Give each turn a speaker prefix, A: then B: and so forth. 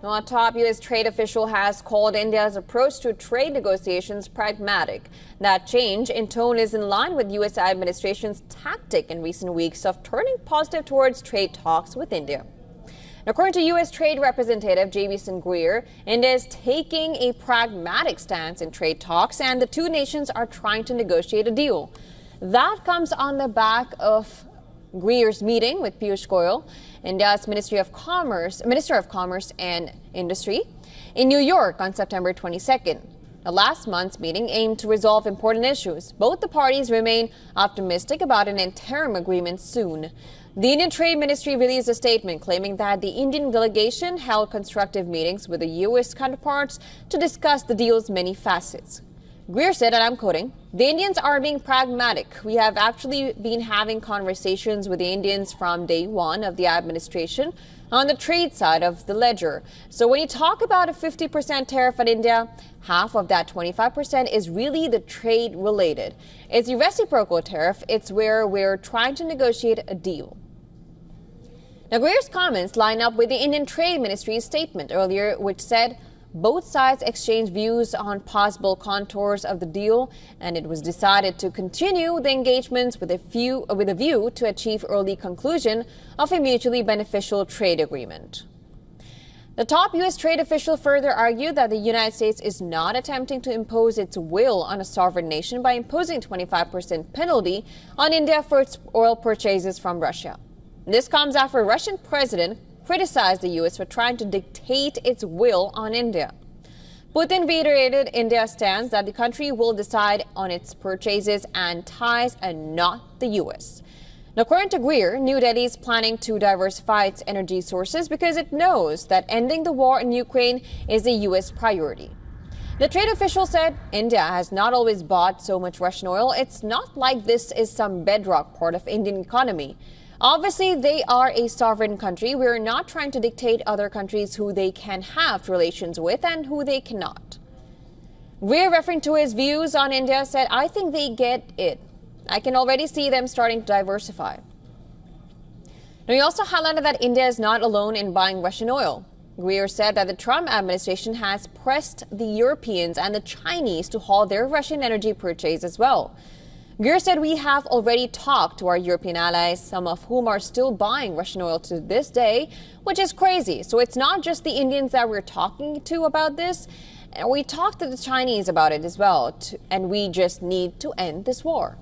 A: Now, a top U.S. trade official has called India's approach to trade negotiations pragmatic. That change in tone is in line with U.S. administration's tactic in recent weeks of turning positive towards trade talks with India. According to U.S. Trade Representative Jamieson Greer, India is taking a pragmatic stance in trade talks, and the two nations are trying to negotiate a deal. That comes on the back of Greer's meeting with Piyush Goyal, India's Minister of Commerce and Industry, in New York on September 22nd. The last month's meeting aimed to resolve important issues. Both the parties remain optimistic about an interim agreement soon. The Indian Trade Ministry released a statement claiming that the Indian delegation held constructive meetings with the U.S. counterparts to discuss the deal's many facets. Greer said, and I'm quoting, "The Indians are being pragmatic. We have actually been having conversations with the Indians from day one of the administration on the trade side of the ledger. So when you talk about a 50% tariff on India, half of that 25% is really the trade related. It's a reciprocal tariff. It's where we're trying to negotiate a deal." Now, Greer's comments line up with the Indian Trade Ministry's statement earlier, which said both sides exchanged views on possible contours of the deal, and it was decided to continue the engagements with a view to achieve early conclusion of a mutually beneficial trade agreement. The top U.S. trade official further argued that the United States is not attempting to impose its will on a sovereign nation by imposing 25% penalty on India for its oil purchases from Russia. This comes after Russian President criticized the U.S. for trying to dictate its will on India. Putin reiterated India's stance that the country will decide on its purchases and ties and not the U.S. Now, according to Greer, New Delhi is planning to diversify its energy sources because it knows that ending the war in Ukraine is a U.S. priority. The trade official said India has not always bought so much Russian oil. It's not like this is some bedrock part of Indian economy. Obviously, they are a sovereign country. We're not trying to dictate other countries who they can have relations with and who they cannot. Greer, referring to his views on India, said, "I think they get it. I can already see them starting to diversify." Now, he also highlighted that India is not alone in buying Russian oil. Greer said that the Trump administration has pressed the Europeans and the Chinese to halt their Russian energy purchase as well. Greer said, "We have already talked to our European allies, some of whom are still buying Russian oil to this day, which is crazy. So it's not just the Indians that we're talking to about this. And we talked to the Chinese about it as well. And we just need to end this war."